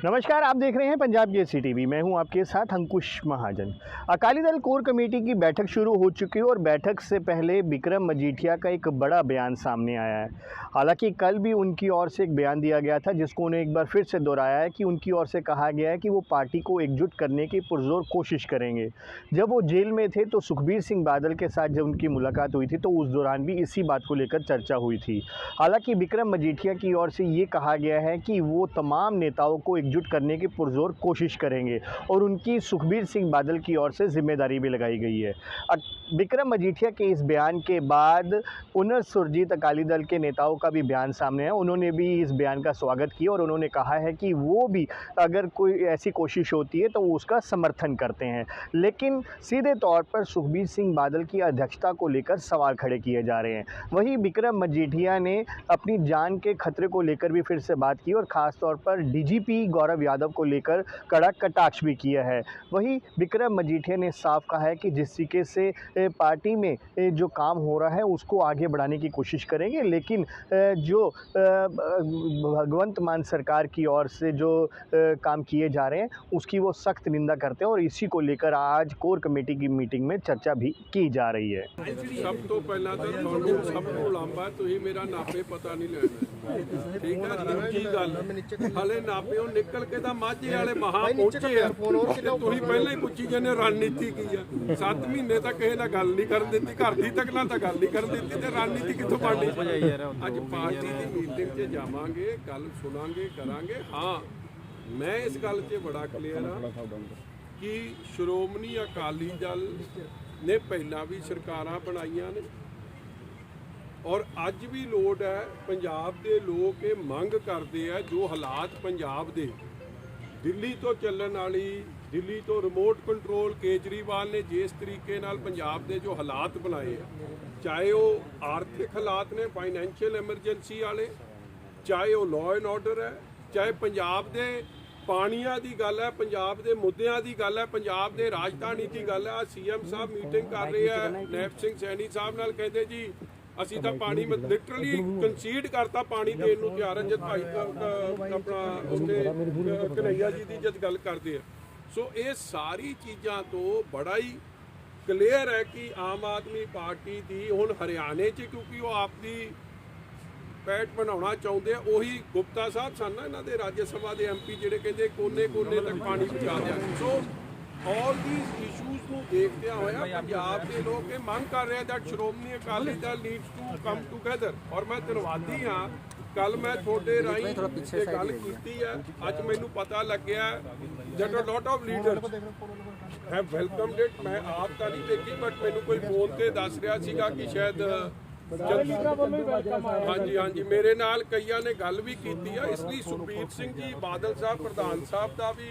नमस्कार, आप देख रहे हैं पंजाब केसरी टीवी। मैं हूं आपके साथ अंकुश महाजन। अकाली दल कोर कमेटी की बैठक शुरू हो चुकी है और बैठक से पहले विक्रम मजीठिया का एक बड़ा बयान सामने आया है। हालांकि कल भी उनकी ओर से एक बयान दिया गया था जिसको उन्हें एक बार फिर से दोहराया है कि उनकी ओर से कहा गया है कि वो पार्टी को एकजुट करने की पुरजोर कोशिश करेंगे। जब वो जेल में थे तो सुखबीर सिंह बादल के साथ जब उनकी मुलाकात हुई थी तो उस दौरान भी इसी बात को लेकर चर्चा हुई थी। हालांकि विक्रम मजीठिया की ओर से ये कहा गया है कि वो तमाम नेताओं को एकजुट करने की पुरजोर कोशिश करेंगे और उनकी सुखबीर सिंह बादल की ओर से जिम्मेदारी भी लगाई गई है। विक्रम मजीठिया के इस बयान के बाद पुनर्सुरजीत अकाली दल के नेताओं का भी बयान सामने है। उन्होंने भी इस बयान का स्वागत किया और उन्होंने कहा है कि वो भी अगर कोई ऐसी कोशिश होती है तो वो उसका समर्थन करते हैं। लेकिन सीधे तौर पर सुखबीर सिंह बादल की अध्यक्षता को लेकर सवाल खड़े किए जा रहे हैं। वहीं विक्रम मजीठिया ने अपनी जान के खतरे को लेकर भी फिर से बात की और ख़ास तौर पर डीजीपी गौरव यादव को लेकर कड़ा कटाक्ष भी किया है। वहीं विक्रम मजीठिया ने साफ कहा है कि जिस तरीके से पार्टी में जो काम हो रहा है उसको आगे बढ़ाने की कोशिश करेंगे, लेकिन जो भगवंत मान सरकार की ओर से जो काम किए जा रहे हैं उसकी वो सख्त निंदा करते हैं और इसी को लेकर आज कोर कमेटी की मीटिंग में चर्चा भी की जा रही है। सब तो पहला तो ਤੁਹਾਨੂੰ ਸਭ ਨੂੰ ਲਾਂਬਾ ਤੁਸੀਂ ਮੇਰਾ ਨਾਪੇ ਪਤਾ ਨਹੀਂ ਲੈਣਾ, ਠੀਕ ਹੈ। ਦੂਜੀ ਗੱਲ, ਹਲੇ ਨਾਪਿਓ ਨਿਕਲ ਕੇ ਤਾਂ ਮਾਝੇ ਵਾਲੇ ਮਹਾ ਪਹੁੰਚੇ ਆ, ਤੁਸੀਂ ਪਹਿਲਾਂ ਹੀ ਪੁੱਛੀ ਜਾਂਦੇ ਰਣਨੀਤੀ ਕੀ ਆ। 7 ਮਹੀਨੇ ਤੱਕ ਕਿਸੇ ਨਾਲ ਗੱਲ ਨਹੀਂ ਕਰਨ ਦਿੱਤੀ, ਘਰ ਦੀ ਤੱਕ ਨਾਲ ਤਾਂ ਗੱਲ ਨਹੀਂ ਕਰਨ ਦਿੱਤੀ ਤੇ ਰਣਨੀਤੀ ਕਿੱਥੋਂ ਬਣਨੀ। ਅੱਜ ਪਾਰਟੀ ਦੀ ਮੀਟਿੰਗ 'ਚ ਜਾਵਾਂਗੇ, ਗੱਲ ਸੁਣਾਂਗੇ, ਕਰਾਂਗੇ। ਹਾਂ, ਮੈਂ ਇਸ ਗੱਲ 'ਚ ਬੜਾ ਕਲੀਅਰ ਹਾਂ ਕਿ ਸ਼੍ਰੋਮਣੀ ਅਕਾਲੀ ਦਲ ਨੇ ਪਹਿਲਾਂ ਵੀ ਸਰਕਾਰਾਂ ਬਣਾਈਆਂ ਨੇ ਔਰ ਅੱਜ ਵੀ ਲੋੜ ਹੈ। ਪੰਜਾਬ ਦੇ ਲੋਕ ਇਹ ਮੰਗ ਕਰਦੇ ਆ ਜੋ ਹਾਲਾਤ ਪੰਜਾਬ ਦੇ ਦਿੱਲੀ ਤੋਂ ਚੱਲਣ ਵਾਲੀ, ਦਿੱਲੀ ਤੋਂ ਰਿਮੋਟ ਕੰਟਰੋਲ ਕੇਜਰੀਵਾਲ ਨੇ ਜਿਸ ਤਰੀਕੇ ਨਾਲ ਪੰਜਾਬ ਦੇ ਜੋ ਹਾਲਾਤ ਬਣਾਏ ਆ, ਚਾਹੇ ਉਹ ਆਰਥਿਕ ਹਾਲਾਤ ਨੇ, ਫਾਈਨੈਂਸ਼ੀਅਲ ਐਮਰਜੈਂਸੀ ਵਾਲੇ, ਚਾਹੇ ਉਹ ਲਾਅ ਐਂਡ ਆਰਡਰ ਹੈ, ਚਾਹੇ ਪੰਜਾਬ ਦੇ ਪਾਣੀਆਂ ਦੀ ਗੱਲ ਹੈ, ਪੰਜਾਬ ਦੇ ਮੁੱਦਿਆਂ ਦੀ ਗੱਲ ਹੈ, ਪੰਜਾਬ ਦੇ ਰਾਜਧਾਨੀ ਦੀ ਗੱਲ ਹੈ। ਸੀਐਮ ਸਾਹਿਬ ਮੀਟਿੰਗ ਕਰ ਰਹੇ ਆ ਨੈਬ ਸਿੰਘ ਸੈਣੀ ਸਾਹਿਬ ਨਾਲ, ਕਹਿੰਦੇ ਜੀ ਅਸੀਂ ਤਾਂ ਪਾਣੀ ਲਿਟਰਲੀ ਕੰਸੀਡ ਕਰਤਾ, ਪਾਣੀ ਦੇਣ ਨੂੰ ਤਿਆਰ ਹਾਂ। ਜਦ ਭਾਈ ਆਪਣਾ ਉੱਥੇ ਕਨਈਆ ਜੀ ਦੀ ਜਦ ਗੱਲ ਕਰਦੇ ਆ, ਸੋ ਇਹ ਸਾਰੀ ਚੀਜ਼ਾਂ ਤੋਂ ਬੜਾ ਹੀ ਕਲੀਅਰ ਹੈ ਕਿ ਆਮ ਆਦਮੀ ਪਾਰਟੀ ਦੀ ਹੁਣ ਹਰਿਆਣੇ 'ਚ, ਕਿਉਂਕਿ ਉਹ ਆਪਦੀ ਪੈਟ ਬਣਾਉਣਾ ਚਾਹੁੰਦੇ ਆ, ਉਹੀ ਗੁਪਤਾ ਸਾਹਿਬ ਸਨ ਨਾ ਇਹਨਾਂ ਦੇ ਰਾਜ ਸਭਾ ਦੇ ਐਮਪੀ ਜਿਹੜੇ ਕਹਿੰਦੇ ਕੋਨੇ ਕੋਨੇ ਤੱਕ ਪਾਣੀ ਪਹੁੰਚਾ ਦਿਆਂਗੇ। ਸੋ ਆਲ ਥੀਸ ਇਸ਼ੂਜ਼ ਨੂੰ ਦੇਖਦਿਆਂ ਹੋਇਆ ਪੰਜਾਬ ਦੇ ਲੋਕ ਇਹ ਮੰਗ ਕਰ ਰਹੇ that Shiromani Akali Dal needs to come together. ਔਰ ਮੈਂ ਧੰਨਵਾਦੀ ਹਾਂ, ਕੱਲ ਮੈਂ ਤੁਹਾਡੇ ਰਾਹੀਂ ਇਹ ਗੱਲ ਕੀਤੀ ਹੈ। ਅੱਜ ਮੈਨੂੰ ਪਤਾ ਲੱਗਿਆ that a lot of leaders have welcomed it। ਮੈਂ ਆਪ ਤਾਂ ਨਹੀਂ ਦੇਖੀ, ਬਟ ਮੈਨੂੰ ਕੋਈ ਫੋਨ ਤੇ ਦੱਸ ਰਿਹਾ ਸੀਗਾ ਕਿ ਸ਼ਾਇਦ ਹਾਂਜੀ ਹਾਂਜੀ ਮੇਰੇ ਨਾਲ ਕਈਆਂ ਨੇ ਗੱਲ ਵੀ ਕੀਤੀ ਆ। ਇਸ ਲਈ ਸੁਖਬੀਰ ਸਿੰਘ ਜੀ ਬਾਦਲ ਸਾਹਿਬ ਪ੍ਰਧਾਨ ਸਾਹਿਬ ਦਾ ਵੀ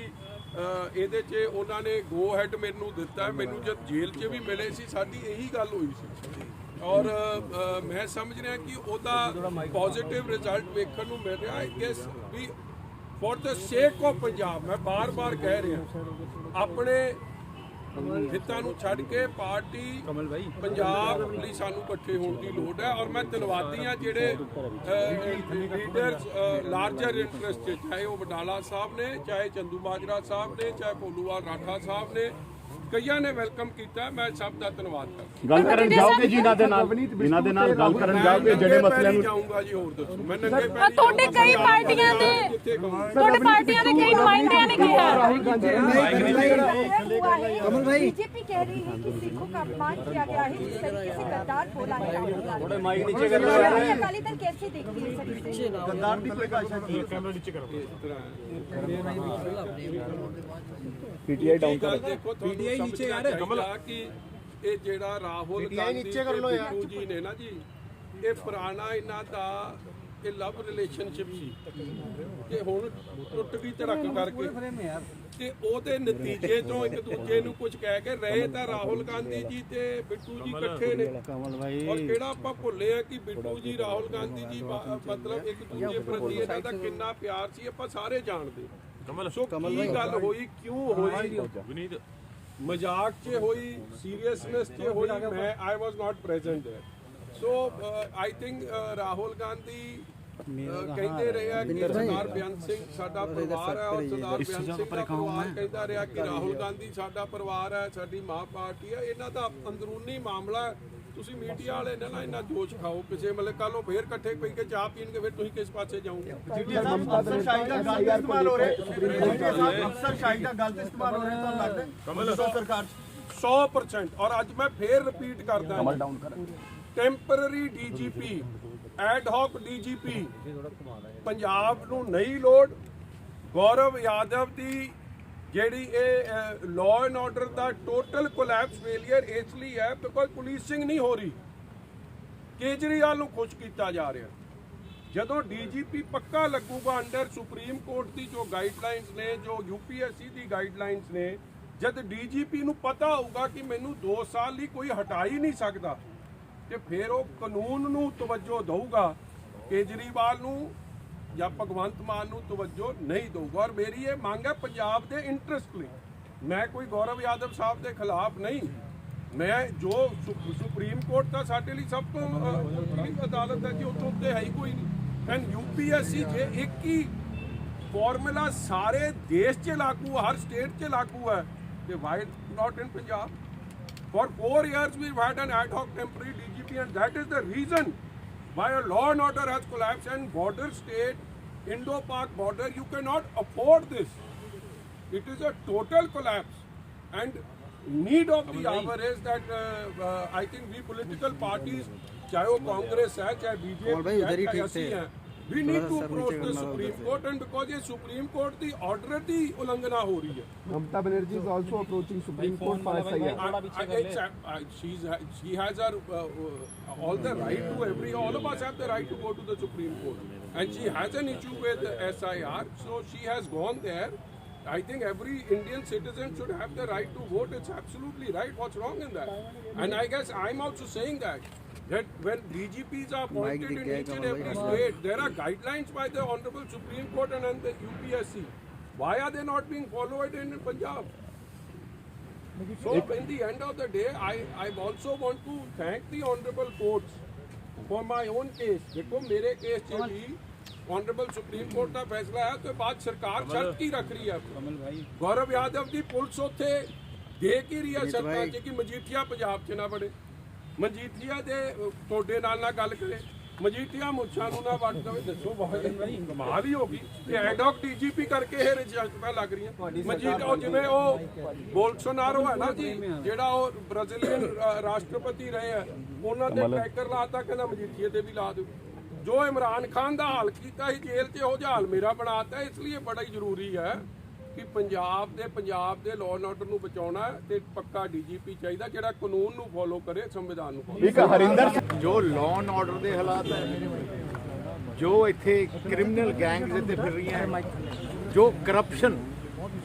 ਇਹਦੇ 'ਚ ਉਹਨਾਂ ਨੇ ਗੋ ਹੈਡ ਮੈਨੂੰ ਦਿੱਤਾ। ਮੈਨੂੰ ਜਦ ਜੇਲ੍ਹ 'ਚ ਵੀ ਮਿਲੇ ਸੀ, ਸਾਡੀ ਇਹੀ ਗੱਲ ਹੋਈ ਸੀ ਔਰ ਮੈਂ ਸਮਝ ਰਿਹਾ ਕਿ ਉਹਦਾ ਪੋਜ਼ਿਟਿਵ ਰਿਜ਼ਲਟ ਵੇਖਣ ਨੂੰ ਮਿਲ ਰਿਹਾ। I guess we for the sake of Punjab, ਮੈਂ ਬਾਰ-ਬਾਰ ਕਹਿ ਰਿਹਾ, ਆਪਣੇ ਹਿੱਤਾਂ ਨੂੰ ਛੱਡ ਕੇ ਪਾਰਟੀ ਪੰਜਾਬ ਲਈ ਸਾਨੂੰ ਇਕੱਠੇ ਹੋਣ ਦੀ ਲੋੜ ਹੈ। ਔਰ ਮੈਂ ਧੰਨਵਾਦੀ ਹਾਂ ਜਿਹੜੇ ਲੀਡਰਸ ਲਾਰਜਰ ਇੰਟਰਸਟ 'ਚ, ਚਾਹੇ ਉਹ ਵਡਾਲਾ ਸਾਹਿਬ ਨੇ, ਚਾਹੇ ਚੰਦੂ ਮਾਜਰਾ ਸਾਹਿਬ ਨੇ, ਚਾਹੇ ਭੋਲੂਵਾਲ ਰਾਠਾ ਸਾਹਿਬ ਨੇ, ਕਈਆਂ ਨੇ ਵੈਲਕਮ ਕੀਤਾ। ਮੈਂ ਸਭ ਦਾ ਧੰਨਵਾਦ ਕਰਦਾ। ਗੱਲ ਕਰਨ ਜਾਓਗੇ ਜੀ ਇਹਨਾਂ ਦੇ ਨਾਲ ਗੱਲ ਕਰਨ ਜਾਓਗੇ ਜਿਹੜੇ ਮਸਲਿਆਂ ਨੂੰ ਜਾਊਂਗਾ ਜੀ। ਹੋਰ ਦੱਸੋ, ਮੈਂ ਨੰਗੇ ਪੈਰੀ ਤੁਹਾਡੇ ਕਈ ਪਾਰਟੀਆਂ ਦੇ ਕਈ ਨੁਮਾਇੰਦਿਆਂ ਨੇ ਕਿਹਾ कमल भाई बीजेपी कह रही है कि सिखों का अपमान किया गया है, जिस तरीके से गद्दार बोला है थोड़े माइक नीचे कर लो। अकाली दल कैसे देखती है सर इसे? गद्दार की कोई भाषा नहीं है, कैमरा नीचे करो। पीटीआई डाउन कर, देखो पीटीआई नीचे यार कमल कि ਇਹ ਜਿਹੜਾ ਰਾਹੁਲ ਗਾਂਧੀ ਬਿੱਟੂ ਜੀ ਨੇ ਨਾ ਜੀ, ਇਹ ਪੁਰਾਣਾ ਇਹਨਾਂ ਦਾ ਇਹ ਲਵ ਰਿਲੇਸ਼ਨਸ਼ਿਪ ਸੀ ਕਿ ਹੁਣ ਟੁੱਟ ਗਈ ਧੜਕ ਕਰਕੇ, ਤੇ ਉਹਦੇ ਨਤੀਜੇ ਤੋਂ ਇੱਕ ਦੂਜੇ ਨੂੰ ਕੁਝ ਕਹਿ ਕੇ ਰਹੇ ਤਾਂ ਰਾਹੁਲ ਗਾਂਧੀ ਜੀ ਤੇ ਬਿੱਟੂ ਜੀ ਇਕੱਠੇ ਨੇ। ਔਰ ਕਿਹੜਾ ਆਪਾਂ ਭੁੱਲੇ ਆ ਕਿ ਬਿੱਟੂ ਜੀ ਰਾਹੁਲ ਗਾਂਧੀ ਜੀ ਮਤਲਬ ਇੱਕ ਦੂਜੇ ਪ੍ਰਤੀ ਇਹਨਾਂ ਦਾ ਕਿੰਨਾ ਪਿਆਰ ਸੀ, ਆਪਾਂ ਸਾਰੇ ਜਾਣਦੇ। ਸੋ ਕੀ ਗੱਲ ਹੋਈ, ਕਿਉਂ ਹੋਈ, ਮਜ਼ਾਕ 'ਚ ਹੋਈ, ਸੀਰੀਅਸਨੈਸ 'ਚ ਹੋਈ, ਮੈਂ I was not present there. So I think Rahul Gandhi ਕਹਿੰਦੇ ਰਹੇ ਆ ਕਿ ਸਰਦਾਰ ਬੇਅੰਤ ਸਿੰਘ ਸਾਡਾ ਪਰਿਵਾਰ ਹੈ ਔਰ ਸਰਦਾਰ ਬੇਅੰਤ ਸਿੰਘ ਦਾ ਪਰਿਵਾਰ ਕਹਿੰਦਾ ਰਿਹਾ ਕਿ ਰਾਹੁਲ ਗਾਂਧੀ ਸਾਡਾ ਪਰਿਵਾਰ ਹੈ, ਸਾਡੀ ਮਾਂ ਪਾਰਟੀ ਹੈ। ਇਹਨਾਂ ਦਾ ਅੰਦਰੂਨੀ ਮਾਮਲਾ ਹੈ। ਤੁਸੀਂ ਮੀਡੀਆ ਵਾਲੇ ਨੇ ਨਾ ਇੰਨਾ ਜੋਸ਼ ਖਾਓ ਕਿਸੇ ਮਤਲਬ ਕੱਲ ਨੂੰ ਫੇਰ ਇਕੱਠੇ ਪਈ ਕੇ ਚਾਹ ਪੀਣਗੇ, ਫਿਰ ਤੁਸੀਂ ਕਿਸ ਪਾਸੇ ਜਾਓਗੇ? ਅਫਸਰ ਸ਼ਾਹੀ ਦਾ ਗਲਤ ਇਸਤੇਮਾਲ ਹੋ ਰਿਹਾ ਅਫਸਰ ਸ਼ਾਹੀ ਦਾ ਗਲਤ ਇਸਤੇਮਾਲ ਹੋ ਰਿਹਾ ਤੁਹਾਨੂੰ ਲੱਗਦਾ ਸਰਕਾਰ 100%। ਔਰ ਅੱਜ ਮੈਂ ਫੇਰ ਰਿਪੀਟ ਕਰਦਾ, temporary DGP, ad hoc DGP Punjab ਨੂੰ ਨਹੀਂ ਲੋੜ। ਗੌਰਵ ਯਾਦਵ ਦੀ ਜਿਹੜੀ ਇਹ law and order the total collapse failure ਇਸ ਲਈ ਹੈ ਬਿਕੋਜ਼ ਪੁਲਿਸਿੰਗ ਨਹੀਂ ਹੋ ਰਹੀ। ਕੇਜਰੀਵਾਲ ਨੂੰ ਖੁਸ਼ ਕੀਤਾ ਜਾ ਰਿਹਾ। ਜਦੋਂ ਡੀਜੀਪੀ ਪੱਕਾ ਲੱਗੂਗਾ ਅੰਡਰ ਸੁਪਰੀਮ ਕੋਰਟ ਦੀ ਜੋ ਗਾਈਡਲਾਈਨਸ ਨੇ, ਜੋ ਯੂਪੀਐਸਸੀ ਦੀ ਗਾਈਡਲਾਈਨਸ ਨੇ, ਜਦ ਡੀਜੀਪੀ ਨੂੰ ਪਤਾ ਹੋਊਗਾ ਕਿ ਮੈਨੂੰ 2 ਸਾਲ ਲਈ ਕੋਈ ਹਟਾ ਹੀ ਨਹੀਂ ਸਕਦਾ, ਤੇ ਫਿਰ ਉਹ ਕਾਨੂੰਨ ਨੂੰ ਤਵੱਜੋ ਦਊਗਾ, ਕੇਜਰੀਵਾਲ ਨੂੰ ਜਾਂ ਭਗਵੰਤ ਮਾਨ ਨੂੰ ਤਵੱਜੋ ਨਹੀਂ ਦਊਗਾ। ਔਰ ਮੇਰੀ ਇਹ ਮੰਗ ਹੈ ਪੰਜਾਬ ਦੇ ਇੰਟਰਸਟ ਲਈ। ਮੈਂ ਕੋਈ ਗੌਰਵ ਯਾਦਵ ਸਾਹਿਬ ਦੇ ਖਿਲਾਫ ਨਹੀਂ, ਮੈਂ ਜੋ ਸੁਪਰੀਮ ਕੋਰਟ ਦਾ ਸਾਡੇ ਲਈ ਸਭ ਤੋਂ ਅਦਾਲਤ ਹੈ ਜੀ, ਉੱਥੋਂ ਉੱਤੇ ਹੈ ਹੀ ਕੋਈ ਨਹੀਂ। ਐਂਡ ਯੂਪੀਐਸਸੀ ਜੇ ਇੱਕ ਹੀ ਫਾਰਮੂਲਾ ਸਾਰੇ ਦੇਸ਼ 'ਚ ਲਾਗੂ, ਹਰ ਸਟੇਟ 'ਚ ਲਾਗੂ ਹੈ, ਤੇ why not in Punjab? For 4 years we've had an ad hoc temporary DGP, and that is the reason why a law and order has collapsed. And border state, Indo-Pak border, you cannot afford this. It is a total collapse. And need of the hour is that I think we political parties, चाहे वो कांग्रेस है, चाहे BJP है, चाहे ਅਸੀਂ हैं, we need to approach the Supreme Court, and because ये Supreme Court the order ਦੀ ਉਲੰਘਣਾ ਹੋ ਰਹੀ ਹੈ। Mamata Banerjee is also approaching Supreme Court for SIR. She has her all the right to all of us have the right to go to the Supreme Court, and she has an issue with SIR, so she has gone there. I think every Indian citizen should have the right to vote. It's absolutely right. What's wrong in that? And I guess I'm also saying that when DGPs are appointed in each and every state, there are guidelines by the Honorable Supreme Court and the UPSC. Why are they not being followed in Punjab? So in the end of the day, I also want to thank the Honorable Courts for my own case. देखो मेरे case से भी Honorable Supreme Court का फैसला है, तो बात सरकार शर्त की रख रही है। गौरव यादव की पुलिस उत्थे दे की रही है शर्त कि मजीठिया पंजाब च ना बड़े, ਮਜੀਠੀਆ ਦੇ ਤੁਹਾਡੇ ਨਾਲ ਗੱਲ ਕਰੇ, ਮਜੀਠੀਆ ਮੁੱਛਾਂ ਨੂੰ ਨਾ ਵੱਟ ਦੇਵੇ। ਦੱਸੋ ਕਮਾਲ ਹੀ ਹੋ ਗਈ। ਤੇ ਐਡਹੌਕ ਡੀਜੀਪੀ ਕਰਕੇ ਇਹ ਰਿਜਲਟਾਂ ਲੱਗ ਰਹੀਆਂ। ਮਜੀਠੀਆ ਉਹ ਜਿਵੇਂ ਉਹ ਬੋਲਸੋਨਾਰੋ ਹੈ ਨਾ ਜੀ, ਜਿਹੜਾ ਉਹ ਬ੍ਰਾਜ਼ੀਲੀਅਨ ਰਾਸ਼ਟਰਪਤੀ ਰਹੇ ਆ, ਉਹਨਾਂ ਦੇ ਟੈਕਰ ਲਾਤਾ, ਕਹਿੰਦਾ ਮਜੀਠੀਏ ਤੇ ਵੀ ਲਾ ਦਿਓ। ਜੋ ਇਮਰਾਨ ਖਾਨ ਦਾ ਹਾਲ ਕੀਤਾ ਸੀ ਜੇਲ੍ਹ 'ਚ, ਉਹ ਜਿਹਾ ਹਾਲ ਮੇਰਾ ਬਣਾਤਾ। ਇਸ ਲਈ ਬੜਾ ਹੀ ਜ਼ਰੂਰੀ ਹੈ ਕਿ ਪੰਜਾਬ ਦੇ ਲਾਅ ਐਂਡ ਆਰਡਰ ਨੂੰ ਬਚਾਉਣਾ ਤੇ ਪੱਕਾ ਡੀਜੀਪੀ ਚਾਹੀਦਾ ਜਿਹੜਾ ਕਾਨੂੰਨ ਨੂੰ ਫੋਲੋ ਕਰੇ, ਸੰਵਿਧਾਨ ਨੂੰ ਫੋਲੋ। ਇੱਕ ਹਰਿੰਦਰ ਜੋ ਲਾਅ ਐਂਡ ਆਰਡਰ ਦੇ ਹਾਲਾਤ ਹੈ, ਜੋ ਇੱਥੇ ਕ੍ਰਿਮੀਨਲ ਗੈਂਗਸ ਇੱਥੇ ਫਿਰ ਰਹੀਆਂ ਹੈ, ਜੋ ਕਰਪਸ਼ਨ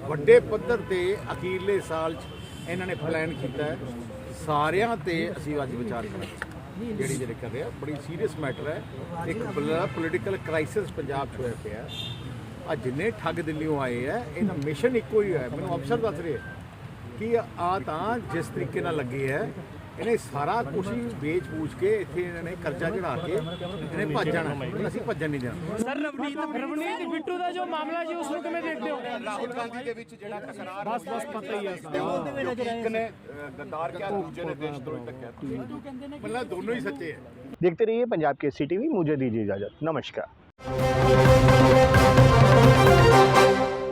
ਵੱਡੇ ਪੱਧਰ ਤੇ ਅਖੀਰਲੇ ਸਾਲ 'ਚ ਇਹਨਾਂ ਨੇ ਪਲਾਨ ਕੀਤਾ ਹੈ, ਸਾਰਿਆਂ ਤੇ ਅਸੀਂ ਅੱਜ ਵਿਚਾਰ ਕਰਾਂਗੇ। ਜਿਹੜੇ ਕਰ ਰਹੇ ਆ ਬੜੀ ਸੀਰੀਅਸ ਮੈਟਰ ਹੈ। ਇੱਕ ਪੋਲੀਟੀਕਲ ਕ੍ਰਾਈਸਿਸ ਪੰਜਾਬ 'ਚ ਹੋਇਆ ਪਿਆ। ਆ ਜਿੰਨੇ ਠੱਗ ਦਿੱਲੀੋਂ ਆਏ ਆ, ਇਹਨਾਂ ਮਿਸ਼ਨ ਇੱਕੋ ਹੀ ਹੈ। ਮੈਨੂੰ ਅਫਸਰ ਦੱਸ ਰਹੇ ਕਿ ਆ ਤਾਂ ਜਿਸ ਤਰੀਕੇ ਨਾਲ ਲੱਗੇ ਹੈ, ਇਹਨੇ ਸਾਰਾ ਕੁਝ ਹੀ ਵੇਚ-ਵੂਚ ਕੇ ਇੱਥੇ ਇਹਨਾਂ ਨੇ ਕਰਜ਼ਾ ਚੜਾ ਕੇ ਇਹਨੇ ਭੱਜ ਜਾਣਾ। ਅਸੀਂ ਭੱਜਣ ਨਹੀਂ ਦੇਣਾ। ਸਰ ਰਵਨੀਤ ਬਿੱਟੂ ਦਾ ਜੋ ਮਾਮਲਾ ਜੀ, ਉਸ ਨੂੰ ਕਿਵੇਂ ਦੇਖਦੇ ਹੋ? ਰਾਹੁਲ ਗਾਂਧੀ ਦੇ ਵਿੱਚ ਜਿਹੜਾ ਤਕਰਾਰ ਬਸ ਪਤਾ ਹੀ ਹੈ। ਇੱਕ ਨੇ ਗੱਦਾਰ ਕਿਹਾ, ਦੂਜੇ ਨੇ ਦੇਸ਼ਦਰੋਹੀ ਤੱਕ ਕਿਹਾ। ਮਤਲਬ ਦੋਨੋਂ ਹੀ ਸੱਚੇ ਹੈ। देखते रहिए पंजाब के CTV। मुझे दीजिए इजाज़त। नमस्कार।